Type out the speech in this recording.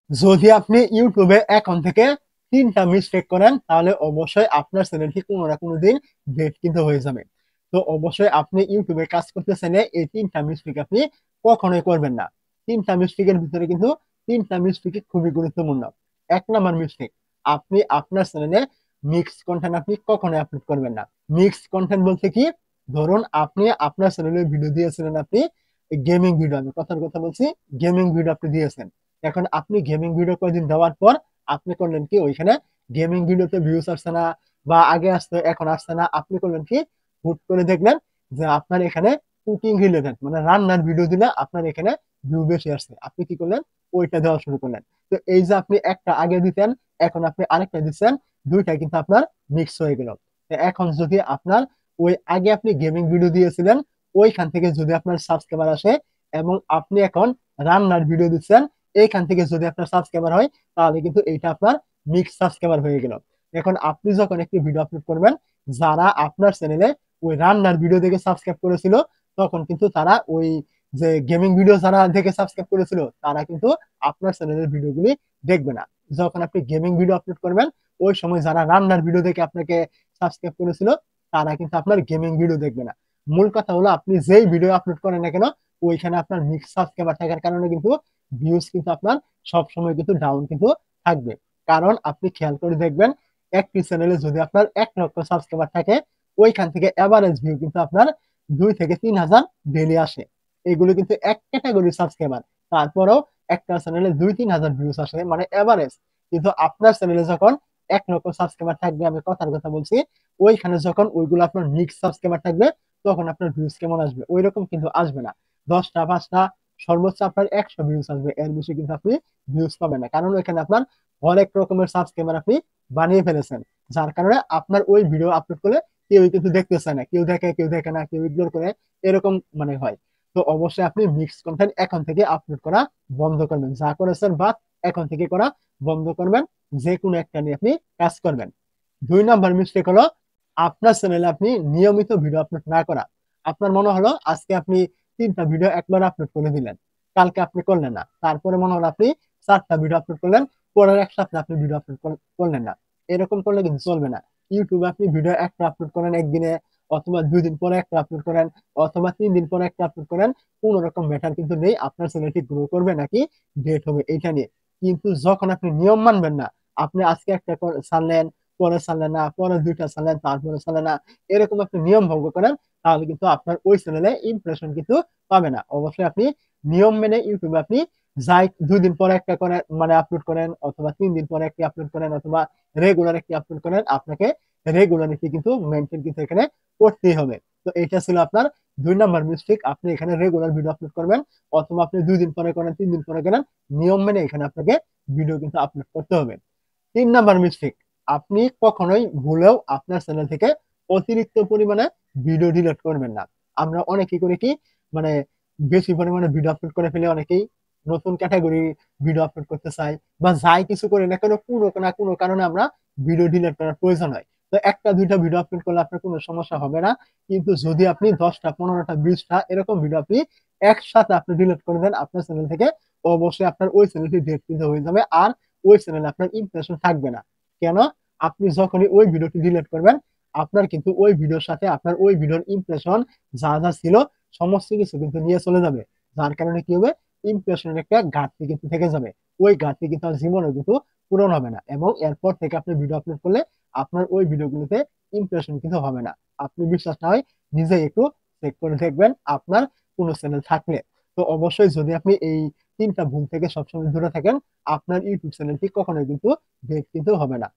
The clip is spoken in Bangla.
যদি আপনি ইউটিউবে এখন থেকে ৩টা মিস্টেক করেন তাহলে অবশ্যই আপনার চ্যানেলটি কোনো না কোনো দিন ডেট কিন্তু হয়ে যাবে। তো অবশ্যই আপনি ইউটিউবে কাজ করতে চাইলে এই ৩টা মিস্টেক আপনি কখনোই করবেন না। ৩টা মিস্টেকের ভিতরে কিন্তু ৩টা মিস্টেকই খুবই গুরুত্বপূর্ণ। ১ নাম্বার মিস্টেক, আপনি আপনার চ্যানেলে মিক্সড কনটেন্ট আপনি কখনোই আপলোড করবেন না। মিক্সড কনটেন্ট বলতে কি? ধরুন আপনি আপনার চ্যানেলে ভিডিও দিয়েছিলেন, আপনি গেমিং ভিডিও, আমি কথার কথা বলছি, গেমিং ভিডিও আপনি দিয়েছেন। এখন আপনি গেমিং ভিডিও কয়েকদিন দেওয়ার পর আপনি করলেন কি, ওইখানে গেমিং ভিডিওতে ভিউজ আসছে না, বা আগে আসতো এখন আসছে না, আপনি করলেন কি, হুট করে দেখলেন যে আপনার এখানে কুকিং রিলেটেড মানে রান্নার ভিডিও দিলে আপনার এখানে ভিউ বেশি আসছে, আপনি কি করলেন, ওইটা দেওয়া শুরু করলেন। তো এই যে আপনি একটা আগে দিতেন, এখন আপনি আরেকটা দিচ্ছেন, দুইটা কিন্তু আপনার মিক্স হয়ে গেল। এখন যদি আপনার ওই আগে আপনি গেমিং ভিডিও দিয়েছিলেন, ওইখান থেকে যদি আপনার সাবস্ক্রাইবার আসে, এবং আপনি এখন রান্নার ভিডিও দিচ্ছেন, এইখান থেকে যদি আপনার সাবস্ক্রাইবার হয়, তাহলে কিন্তু এইটা আপনার মিক্স সাবস্ক্রাইবার হয়ে গেল। এখন আপনি যখন একটি ভিডিও আপলোড করবেন, যারা আপনার চ্যানেলে ওই রান্নার ভিডিও দেখে সাবস্ক্রাইব করেছিল, তখন কিন্তু তারা ওই যে গেমিং ভিডিও যারা দেখে সাবস্ক্রাইব করেছিল, তারা কিন্তু আপনার চ্যানেলের ভিডিওগুলি দেখবে না। যখন আপনি গেমিং ভিডিও আপলোড করবেন, ওই সময় যারা রান্নার ভিডিও দেখে আপনাকে সাবস্ক্রাইব করেছিল, তারা কিন্তু আপনার গেমিং ভিডিও দেখবে না। মূল কথা হলো, আপনি যেই ভিডিও আপলোড করেন না কেন, ওইখানে আপনার মিক্স সাবস্ক্রাইবার থাকার কারণে কিন্তু ভিউজ কিন্তু আপনার সব সময় কিন্তু ডাউন কিন্তু থাকবে। কারণ আপনি খেয়াল করে দেখবেন, একটি চ্যানেলে যদি আপনার 1 লক্ষ সাবস্ক্রাইবার থাকে, ওইখান থেকে এভারেজ ভিউ কিন্তু আপনার 2 থেকে 3 হাজার ডেলি আসে। এগুলো কিন্তু এক ক্যাটাগরি সাবস্ক্রাইবার। তারপরেও একটা চ্যানেলে 2-3 হাজার ভিউজ আসে, মানে এভারেজ। কিন্তু আপনার চ্যানেলে যখন 1 লক্ষ সাবস্ক্রাইবার থাকবে, আমি কথার কথা বলছি, ওইখানে যখন ওইগুলো আপনার মিক্স সাবস্ক্রাইবার থাকবে, তখন আপনার ভিউজ কেমন আসবে? ওই রকম কিন্তু আসবে না। 10টা 5টা, সর্বোচ্চ আপনার 100 ভিউজ আসবে, এর বেশি কিন্তু আপনি ভিউজ পাবেন না, কারণ ওইখানে আপনার অনেক রকমের সাবস্ক্রাইবার আপনি বানিয়ে ফেলেছেন। যার কারণে আপনার ওই ভিডিও আপলোড করলে কেউ কিন্তু দেখতে চায় না, কেউ দেখে কেউ দেখে না, কেউ ইগনোর করে, এরকম মানে হয়। তো অবশ্যই আপনি মিক্স কন্টেন্ট এখন থেকে আপলোড করা বন্ধ করবেন, যা করেছেন বা এখন থেকে করা বন্ধ করবেন। যে কোনো একটা নিয়ে আপনি কাজ করবেন। 2 নাম্বার মিস্টেক হলো, আপনার চ্যানেলে আপনি নিয়মিত ভিডিও আপলোড না করা। আপনার মনে হলো আজকে আপনি 3টা ভিডিও একবার আপলোড করে দিলেন, কালকে আপনি করলেন না, তারপরে মনে হলো আপনি 4টা ভিডিও আপলোড করলেন, পরের এক সপ্তাহে আপনি ভিডিও আপলোড করলেন না। এরকম করলে কিন্তু চলবে না। ইউটিউবে আপনি ভিডিও একটা আপলোড করেন একদিনে, অথবা 2 দিন পরে একটা আপলোড করেন, অথবা 3 দিন পরে একটা আপলোড করেন, কোন রকম ম্যাটার কিন্তু নেই আপনার চ্যানেলটি গ্রো করবে নাকি ডেট হবে এটা নিয়ে। কিন্তু যখন আপনি নিয়ম মানবেন না, আপনি আজকে একটা ছাড়লেন, পরে ছাড়লেন না, পরে 2টা ছাড়লেন, তারপরে ছাড়লেন না, এরকম আপনি নিয়ম ভঙ্গ করেন, তাহলে কিন্তু আপনার ওই চ্যানেলে ইমপ্রেশন কিন্তু পাবে না। অবশ্যই আপনি নিয়ম মেনে ইউটিউবে আপনি যাই 2 দিন পরে একটা করে মানে আপলোড করেন, অথবা 3 দিন পরে একটি আপলোড করেন, অথবা রেগুলার একটি আপলোড করেন, আপনাকে রেগুলারিটি কিন্তু মেনটেন কিন্তু এখানে করতেই হবে। তো এটা ছিল আপনার 2 নাম্বার মিস্টেক, আপনি এখানে রেগুলার ভিডিও আপলোড করবেন, অথবা আপনি 2 দিন পরে করেন, 3 দিন পরে করেন, নিয়ম মেনে এখানে আপনাকে ভিডিও কিন্তু আপলোড করতে হবে। 3 নাম্বার মিস্টেক, আপনি কখনোই ভুলেও আপনার চ্যানেল থেকে অতিরিক্ত পরিমাণে ভিডিও ডিলিট করবেন না। আমরা অনেকেই করি কি, মানে বেশি পরিমাণে ভিডিও আপলোড করে ফেলে, অনেকেই নতুন ক্যাটাগরি ভিডিও আপলোড করতে চাই, বা যাই কিছু করি না কেন, কোনো না কোনো কারণে আমরা ভিডিও ডিলিট করার প্রয়োজন হয়। তো একটা দুইটা ভিডিও আপলোড করলে আপনার কোনো সমস্যা হবে না। কিন্তু যদি আপনি 10টা 15টা 20টা এরকম ভিডিও আপনি একসাথে আপনি ডিলিট করে দেন আপনার চ্যানেল থেকে, অবশ্যই আপনার ওই চ্যানেলটি ডেট কিন্তু হয়ে যাবে, আর ওই চ্যানেলে আপনার ইমপ্রেশন থাকবে না। কেন? আপনি যখনই ওই ভিডিওটি ডিলিট করবেন, আপনার কিন্তু ওই ভিডিওর সাথে আপনার ওই ভিডিওর ইমপ্রেশন যা যা ছিল, সমস্ত কিছু কিন্তু নিয়ে চলে যাবে। যার কারণে কি হবে, ইমপ্রেশনের একটা ঘাটতি কিন্তু থেকে যাবে। ওই ঘাটতি কিন্তু আর জীবনে কিন্তু পূরণ হবে না, এবং এরপর থেকে আপনি ভিডিও আপলোড করলে আপনার ওই ভিডিওগুলোতে ইমপ্রেশন কিন্তু হবে না। আপনি বিশ্বাস না হয় নিজেই একটু চেক করে দেখবেন আপনার কোন চ্যানেল থাকলে। তো অবশ্যই যদি আপনি এই 3টা ভুল থেকে সবসময় দূরে থাকেন, আপনার ইউটিউব চ্যানেলটি কখনোই কিন্তু ডেট কিন্তু হবে না।